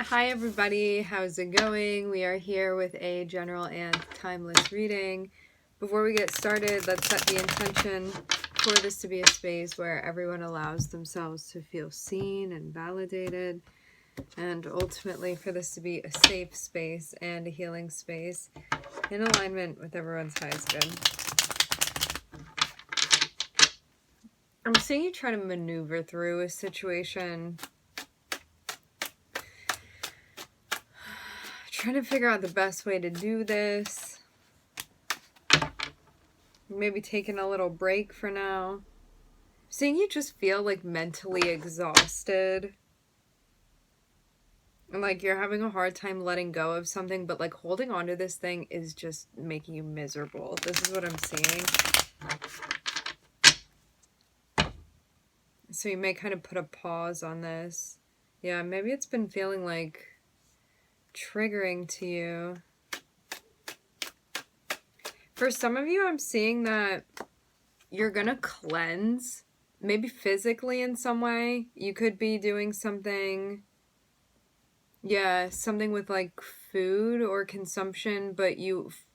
Hi everybody, how's it going? We are here with a general and timeless reading. Before we get started, let's set the intention for this to be a space where everyone allows themselves to feel seen and validated, and ultimately for this to be a safe space and a healing space in alignment with everyone's highest good. I'm seeing you try to maneuver through a situation, trying to figure out the best way to do this. Maybe taking a little break for now. Seeing you just feel like mentally exhausted. And like you're having a hard time letting go of something, but like holding on to this thing is just making you miserable. This is what I'm seeing. So you may kind of put a pause on this. Yeah, maybe it's been feeling like triggering to you. For some of you, I'm seeing that you're gonna cleanse, maybe physically in some way. You could be doing something, something with like food or consumption, but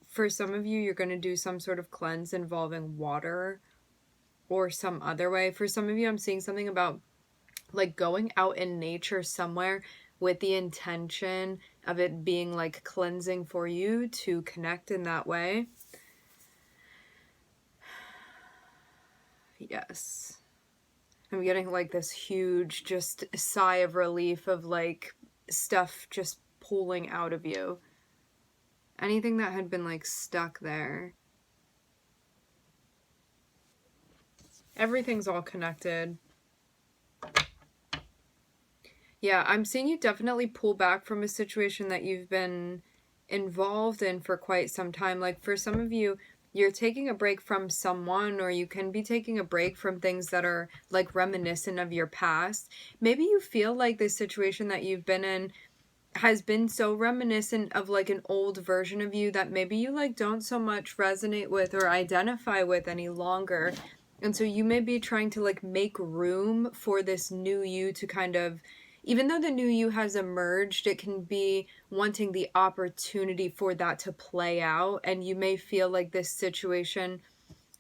for some of you, you're gonna do some sort of cleanse involving water or some other way. For some of you, I'm seeing something about like going out in nature somewhere with the intention of it being like cleansing for you to connect in that way. Yes. I'm getting like this huge just sigh of relief of like stuff just pulling out of you. Anything that had been like stuck there. Everything's all connected. Yeah, I'm seeing you definitely pull back from a situation that you've been involved in for quite some time. Like for some of you, you're taking a break from someone, or you can be taking a break from things that are like reminiscent of your past. Maybe you feel like this situation that you've been in has been so reminiscent of like an old version of you that maybe you like don't so much resonate with or identify with any longer. And so you may be trying to like make room for this new you to kind of, even though the new you has emerged, it can be wanting the opportunity for that to play out. And you may feel like this situation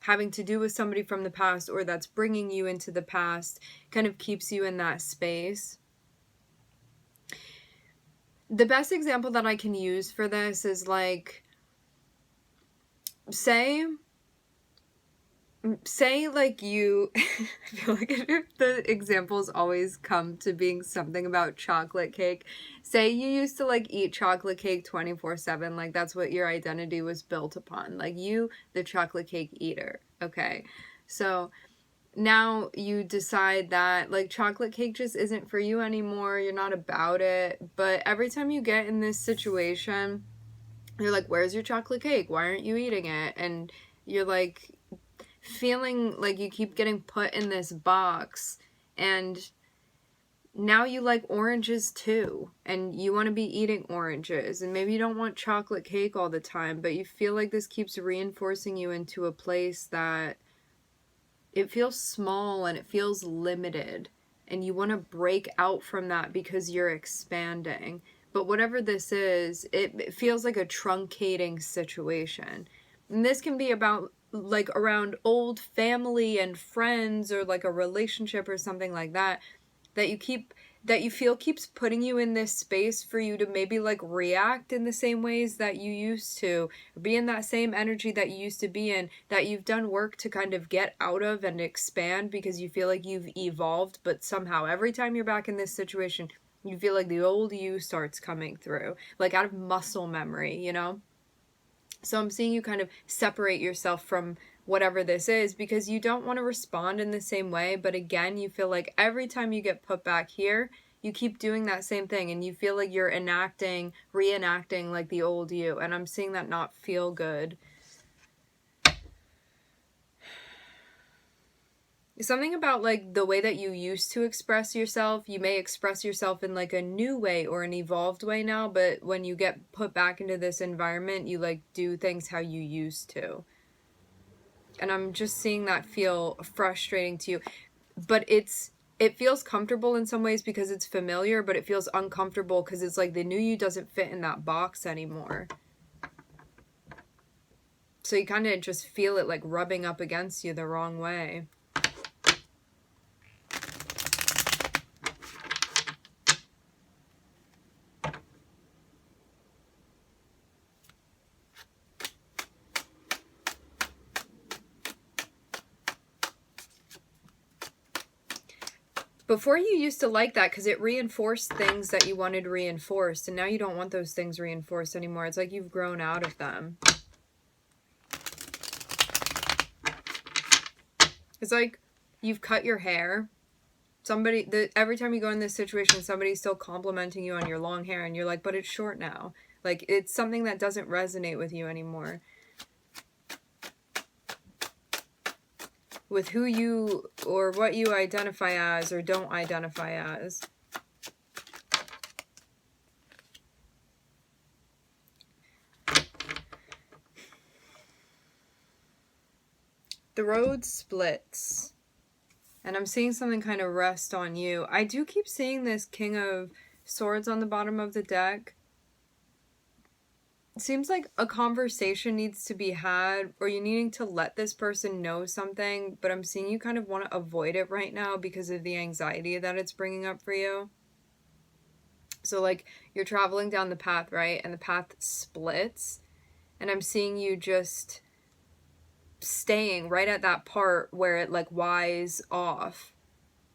having to do with somebody from the past, or that's bringing you into the past, kind of keeps you in that space. The best example that I can use for this is like, say like you, I feel like the examples always come to being something about chocolate cake. Say you used to like eat chocolate cake 24/7, like that's what your identity was built upon, like you, the chocolate cake eater. Okay, so now you decide that like chocolate cake just isn't for you anymore, you're not about it, but every time you get in this situation, you're like, where's your chocolate cake? Why aren't you eating it? And you're like feeling like you keep getting put in this box, and now you like oranges too, and you want to be eating oranges, and maybe you don't want chocolate cake all the time, but you feel like this keeps reinforcing you into a place that it feels small and it feels limited, and you want to break out from that because you're expanding. But whatever this is, it feels like a truncating situation. And this can be about like around old family and friends, or like a relationship or something like that, that you feel keeps putting you in this space for you to maybe like react in the same ways that you used to, or be in that same energy that you used to be in, that you've done work to kind of get out of and expand because you feel like you've evolved, but somehow every time you're back in this situation, you feel like the old you starts coming through, like out of muscle memory, you know? So I'm seeing you kind of separate yourself from whatever this is because you don't want to respond in the same way. But again, you feel like every time you get put back here, you keep doing that same thing, and you feel like you're reenacting like the old you. And I'm seeing that not feel good. Something about like the way that you used to express yourself, you may express yourself in like a new way or an evolved way now, but when you get put back into this environment, you like do things how you used to. And I'm just seeing that feel frustrating to you. But it's it feels comfortable in some ways because it's familiar, but it feels uncomfortable because it's like the new you doesn't fit in that box anymore. So you kind of just feel it like rubbing up against you the wrong way. Before you used to like that because it reinforced things that you wanted reinforced, and now you don't want those things reinforced anymore. It's like you've grown out of them. It's like you've cut your hair. Every time you go in this situation, somebody's still complimenting you on your long hair, and you're like, but it's short now. Like, it's something that doesn't resonate with you anymore. With who you or what you identify as or don't identify as. The road splits. And I'm seeing something kind of rest on you. I do keep seeing this King of Swords on the bottom of the deck. It seems like a conversation needs to be had, or you're needing to let this person know something, but I'm seeing you kind of want to avoid it right now because of the anxiety that it's bringing up for you. So like you're traveling down the path, right? And the path splits, and I'm seeing you just staying right at that part where it like Y's off,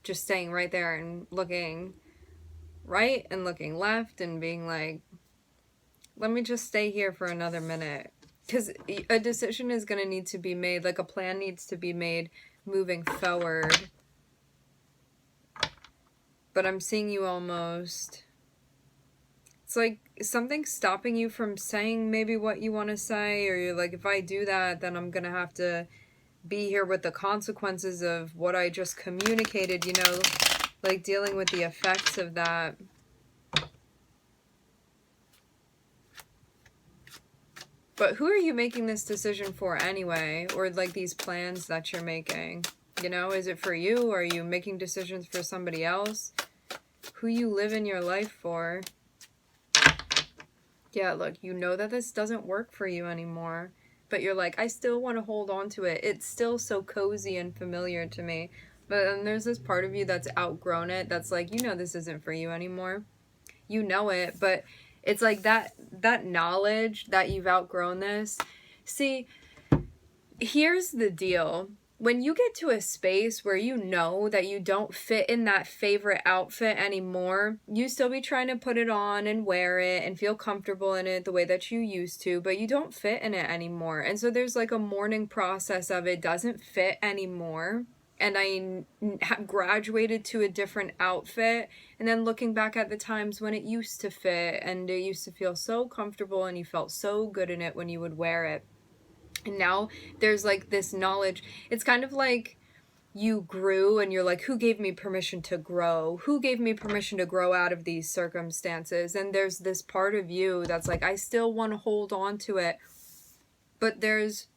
just staying right there and looking right and looking left and being like, let me just stay here for another minute, because a decision is going to need to be made, like a plan needs to be made moving forward. But I'm seeing you almost, it's like something's stopping you from saying maybe what you want to say, or you're like, if I do that, then I'm going to have to be here with the consequences of what I just communicated, you know, like dealing with the effects of that. But who are you making this decision for anyway? Or like these plans that you're making? You know, is it for you? Or are you making decisions for somebody else? Who you live in your life for? Yeah, look, you know that this doesn't work for you anymore. But you're like, I still want to hold on to it. It's still so cozy and familiar to me. But then there's this part of you that's outgrown it. That's like, you know, this isn't for you anymore. You know it, but it's like that knowledge that you've outgrown this. See, here's the deal. When you get to a space where you know that you don't fit in that favorite outfit anymore, you still be trying to put it on and wear it and feel comfortable in it the way that you used to, but you don't fit in it anymore. And so there's like a mourning process of it doesn't fit anymore. And I have graduated to a different outfit, and then looking back at the times when it used to fit and it used to feel so comfortable and you felt so good in it when you would wear it. And now there's like this knowledge. It's kind of like you grew and you're like, who gave me permission to grow? Who gave me permission to grow out of these circumstances? And there's this part of you that's like, I still want to hold on to it. But there's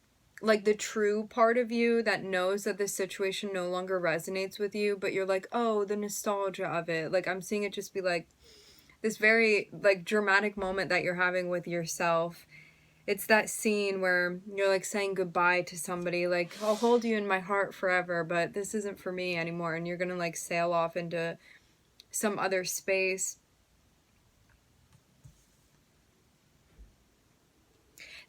like the true part of you that knows that this situation no longer resonates with you, but you're like, oh, the nostalgia of it. Like I'm seeing it just be like this very like dramatic moment that you're having with yourself. It's that scene where you're like saying goodbye to somebody, like, I'll hold you in my heart forever, but this isn't for me anymore. And you're gonna like sail off into some other space.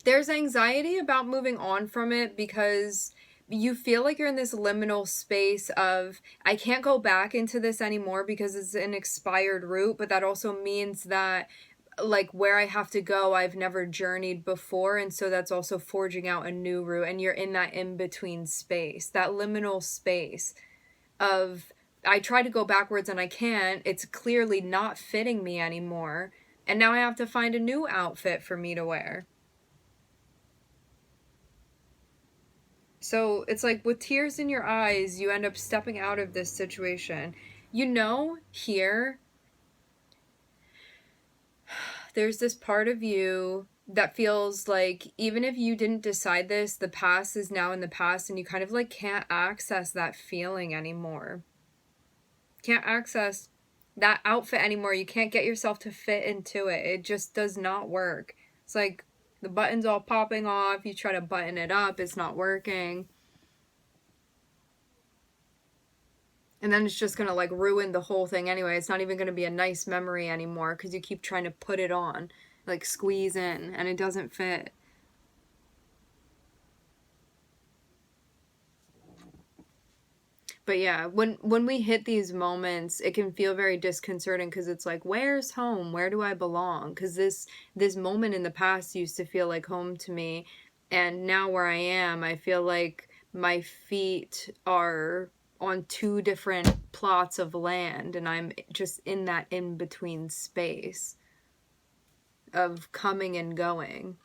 There's anxiety about moving on from it because you feel like you're in this liminal space of, I can't go back into this anymore because it's an expired route, but that also means that like where I have to go, I've never journeyed before, and so that's also forging out a new route, and you're in that in-between space, that liminal space of, I try to go backwards and I can't, it's clearly not fitting me anymore, and now I have to find a new outfit for me to wear. So it's like with tears in your eyes, you end up stepping out of this situation. You know, here, there's this part of you that feels like even if you didn't decide this, the past is now in the past and you kind of like can't access that feeling anymore. Can't access that outfit anymore. You can't get yourself to fit into it. It just does not work. It's like the button's all popping off. You try to button it up. It's not working. And then it's just going to like ruin the whole thing anyway. It's not even going to be a nice memory anymore because you keep trying to put it on, like squeeze in, and it doesn't fit. But yeah, when we hit these moments, it can feel very disconcerting because it's like, where's home? Where do I belong? Because this moment in the past used to feel like home to me, and now where I am, I feel like my feet are on two different plots of land, and I'm just in that in-between space of coming and going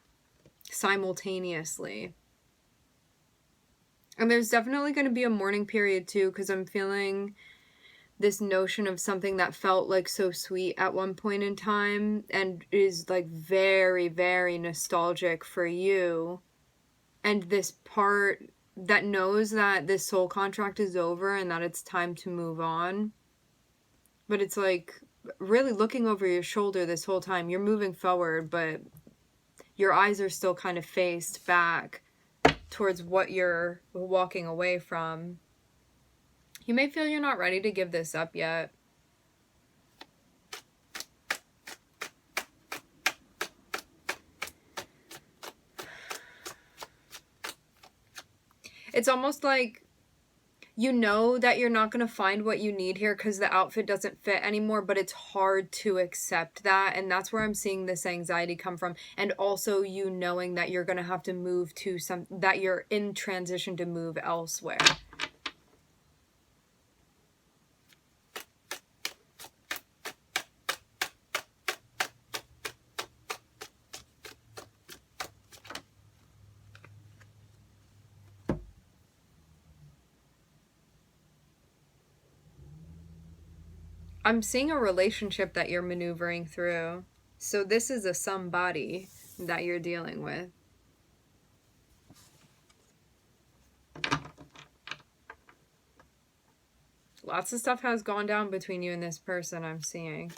simultaneously. And there's definitely going to be a mourning period too, because I'm feeling this notion of something that felt like so sweet at one point in time and is like very, very nostalgic for you. And this part that knows that this soul contract is over and that it's time to move on. But it's like really looking over your shoulder this whole time. You're moving forward, but your eyes are still kind of faced back towards what you're walking away from. You may feel you're not ready to give this up yet. It's almost like you know that you're not going to find what you need here because the outfit doesn't fit anymore, but it's hard to accept that. And that's where I'm seeing this anxiety come from. And also you knowing that you're going to have to move to that you're in transition to move elsewhere. I'm seeing a relationship that you're maneuvering through. So this is a somebody that you're dealing with. Lots of stuff has gone down between you and this person I'm seeing.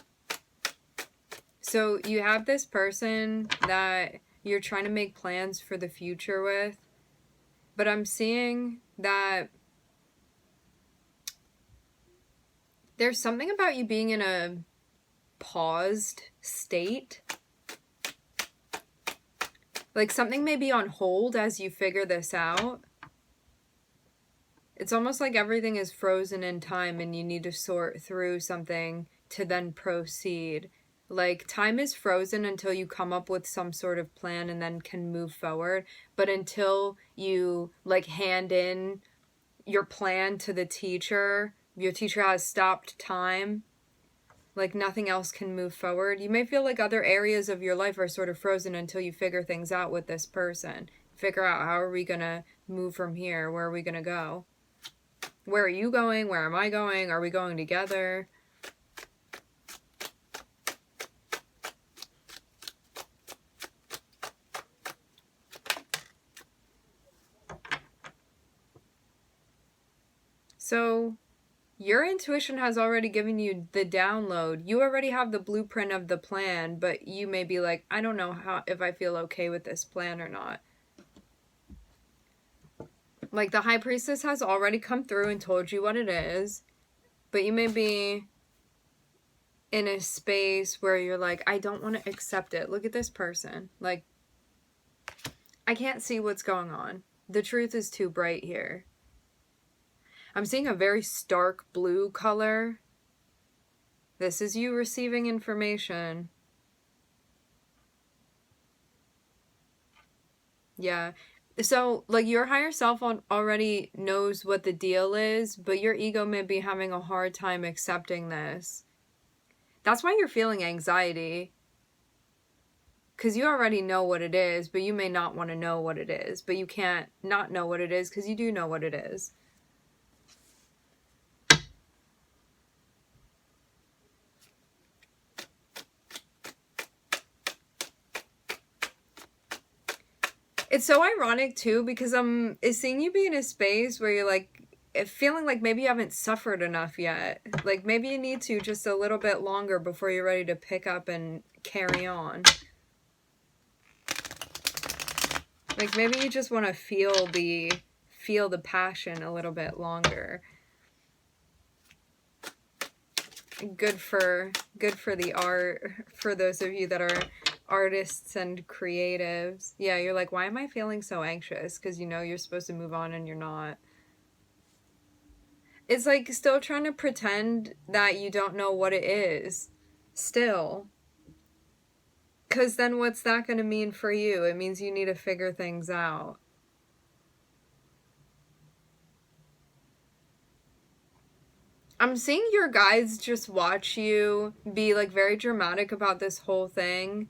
So you have this person that you're trying to make plans for the future with. But I'm seeing that there's something about you being in a paused state. Like something may be on hold as you figure this out. It's almost like everything is frozen in time and you need to sort through something to then proceed. Like time is frozen until you come up with some sort of plan and then can move forward. But until you like hand in your plan to the teacher, your teacher has stopped time, like nothing else can move forward. You may feel like other areas of your life are sort of frozen until you figure things out with this person. Figure out how are we going to move from here? Where are we going to go? Where are you going? Where am I going? Are we going together? So your intuition has already given you the download. You already have the blueprint of the plan, but you may be like, I don't know if I feel okay with this plan or not. Like the High Priestess has already come through and told you what it is, but you may be in a space where you're like, I don't want to accept it. Look at this person. Like, I can't see what's going on. The truth is too bright here. I'm seeing a very stark blue color. This is you receiving information. Yeah. So, like, your higher self already knows what the deal is, but your ego may be having a hard time accepting this. That's why you're feeling anxiety. Because you already know what it is, but you may not want to know what it is. But you can't not know what it is because you do know what it is. It's so ironic too because I'm seeing you be in a space where you're like, feeling like maybe you haven't suffered enough yet. Like maybe you need to just a little bit longer before you're ready to pick up and carry on. Like maybe you just want to feel the passion a little bit longer. Good for the art, for those of you that are artists and creatives. Yeah, you're like, why am I feeling so anxious? Because you know you're supposed to move on and you're not. It's like still trying to pretend that you don't know what it is. Still. Because then what's that going to mean for you? It means you need to figure things out. I'm seeing your guides just watch you be like very dramatic about this whole thing.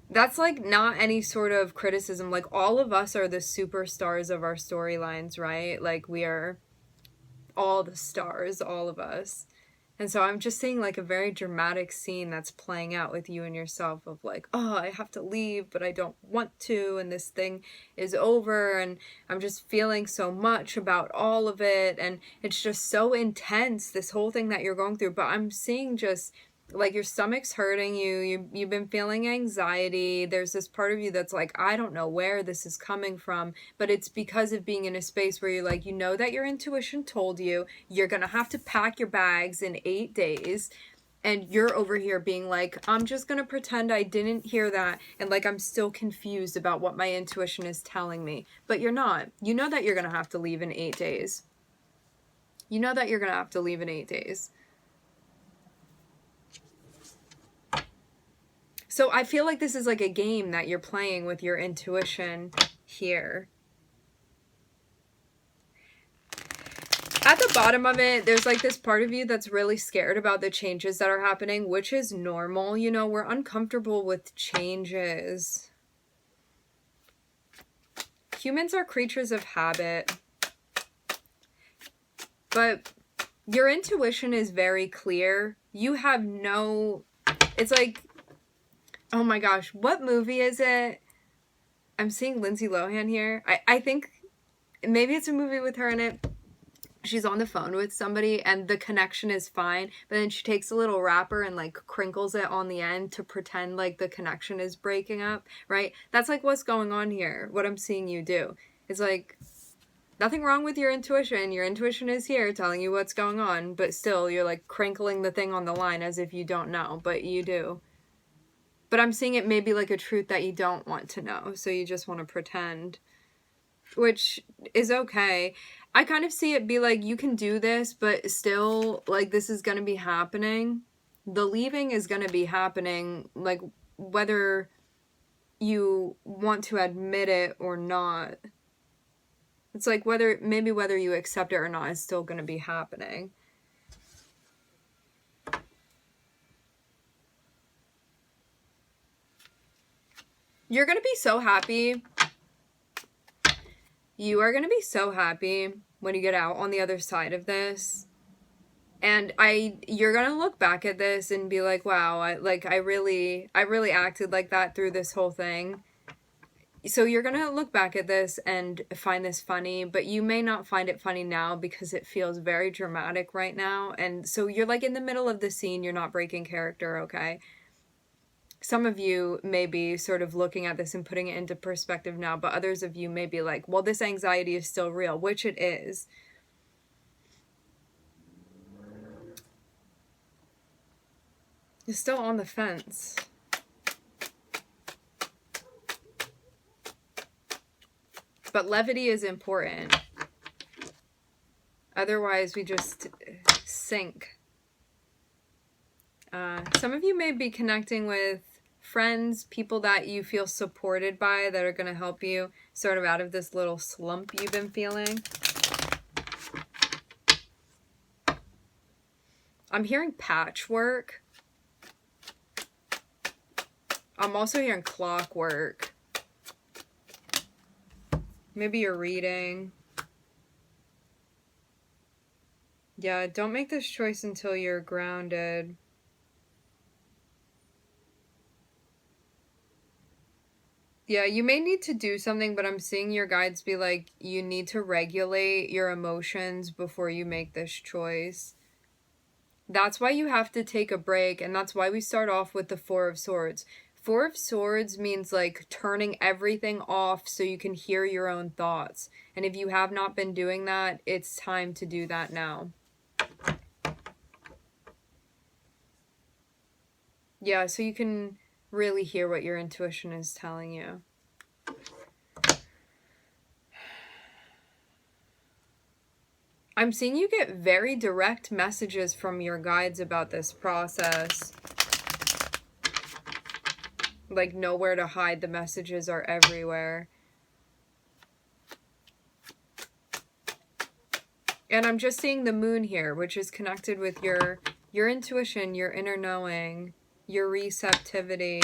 That's like not any sort of criticism. Like all of us are the superstars of our storylines, right? Like we are all the stars, all of us. And so I'm just seeing like a very dramatic scene that's playing out with you and yourself of like, oh, I have to leave, but I don't want to, and this thing is over, and I'm just feeling so much about all of it, and it's just so intense, this whole thing that you're going through. But I'm seeing just like your stomach's hurting you've been feeling anxiety. There's this part of you that's like, I don't know where this is coming from, but it's because of being in a space where you're like, you know that your intuition told you you're gonna have to pack your bags in 8 days, and you're over here being like, I'm just gonna pretend I didn't hear that, and like I'm still confused about what my intuition is telling me. But you're not. You know that you're gonna have to leave in 8 days. You know that you're gonna have to leave in 8 days. So I feel like this is like a game that you're playing with your intuition here. At the bottom of it, there's like this part of you that's really scared about the changes that are happening, which is normal. You know, we're uncomfortable with changes. Humans are creatures of habit. But your intuition is very clear. You have no... It's like... Oh my gosh, what movie is it? I'm seeing Lindsay Lohan here. I think maybe it's a movie with her in it. She's on the phone with somebody and the connection is fine, but then she takes a little wrapper and like crinkles it on the end to pretend like the connection is breaking up, right? That's like what's going on here. What I'm seeing you do. It's like nothing wrong with your intuition. Your intuition is here telling you what's going on, but still you're like crinkling the thing on the line as if you don't know, but you do. But I'm seeing it maybe like a truth that you don't want to know, so you just want to pretend, which is okay. I kind of see it be like, you can do this, but still, like, this is going to be happening. The leaving is going to be happening, like, whether you want to admit it or not. It's like whether you accept it or not is still going to be happening. You're going to be so happy. You are going to be so happy when you get out on the other side of this. And you're going to look back at this and be like, wow, I really acted like that through this whole thing. So you're going to look back at this and find this funny, but you may not find it funny now because it feels very dramatic right now. And so you're like in the middle of the scene, you're not breaking character, okay? Some of you may be sort of looking at this and putting it into perspective now, but others of you may be like, well, this anxiety is still real, which it is. You're still on the fence. But levity is important. Otherwise, we just sink. Some of you may be connecting with friends, people that you feel supported by that are going to help you sort of out of this little slump you've been feeling. I'm hearing patchwork. I'm also hearing clockwork. Maybe you're reading. Yeah, don't make this choice until you're grounded. Yeah, you may need to do something, but I'm seeing your guides be like, you need to regulate your emotions before you make this choice. That's why you have to take a break, and that's why we start off with the Four of Swords. Four of Swords means like turning everything off so you can hear your own thoughts. And if you have not been doing that, it's time to do that now. Yeah, so you can really hear what your intuition is telling you. I'm seeing you get very direct messages from your guides about this process. Like, nowhere to hide. The messages are everywhere. And I'm just seeing the moon here, which is connected with your intuition, your inner knowing, your receptivity,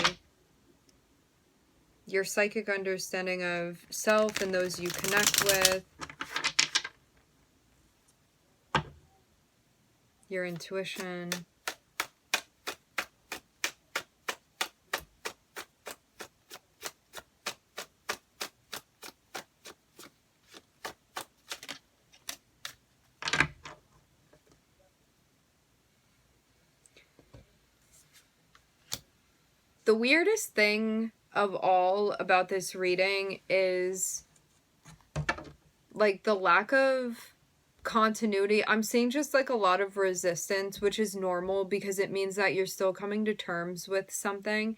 your psychic understanding of self and those you connect with, your intuition. The weirdest thing of all about this reading is like the lack of continuity. I'm seeing just like a lot of resistance, which is normal because it means that you're still coming to terms with something.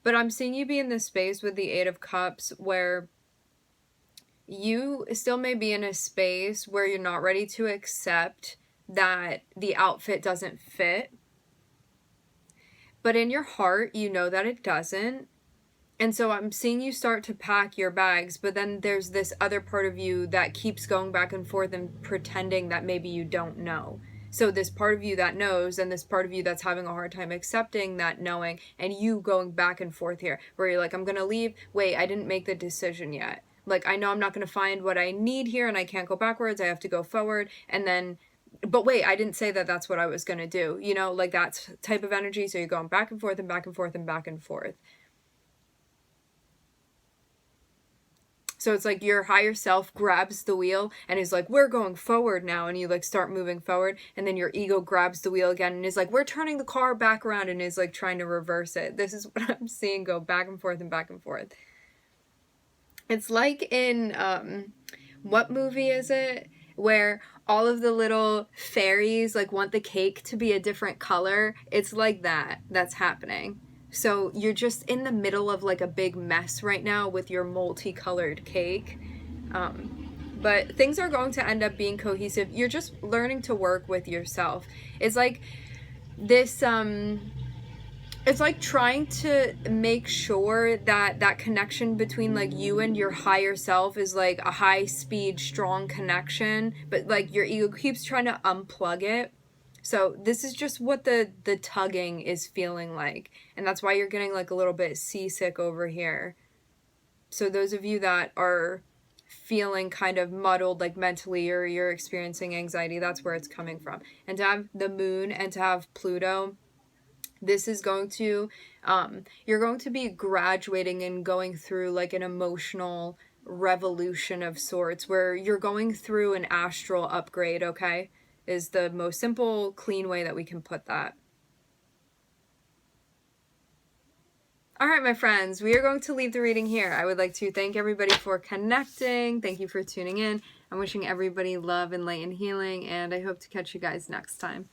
But I'm seeing you be in this space with the Eight of Cups where you still may be in a space where you're not ready to accept that the outfit doesn't fit. But in your heart, you know that it doesn't. And so I'm seeing you start to pack your bags, but then there's this other part of you that keeps going back and forth and pretending that maybe you don't know. So this part of you that knows, and this part of you that's having a hard time accepting that knowing, and you going back and forth here, where you're like, I'm going to leave. Wait, I didn't make the decision yet. Like, I know I'm not going to find what I need here, and I can't go backwards. I have to go forward. And then, but wait, I didn't say that that's what I was going to do. You know, like that type of energy. So you're going back and forth and back and forth and back and forth. So it's like your higher self grabs the wheel and is like, we're going forward now. And you like start moving forward. And then your ego grabs the wheel again and is like, we're turning the car back around, and is like trying to reverse it. This is what I'm seeing go back and forth and back and forth. It's like in, what movie is it? Where all of the little fairies like want the cake to be a different color. It's like that. That's happening. So you're just in the middle of like a big mess right now with your multicolored cake. But things are going to end up being cohesive. You're just learning to work with yourself. It's like this, it's like trying to make sure that that connection between like you and your higher self is like a high speed, strong connection. But like your ego keeps trying to unplug it. So this is just what the tugging is feeling like. And that's why you're getting like a little bit seasick over here. So those of you that are feeling kind of muddled like mentally, or you're experiencing anxiety, that's where it's coming from. And to have the moon and to have Pluto, this is going to, you're going to be graduating and going through like an emotional revolution of sorts where you're going through an astral upgrade, okay? Is the most simple, clean way that we can put that. All right, my friends, we are going to leave the reading here. I would like to thank everybody for connecting. Thank you for tuning in. I'm wishing everybody love and light and healing, and I hope to catch you guys next time.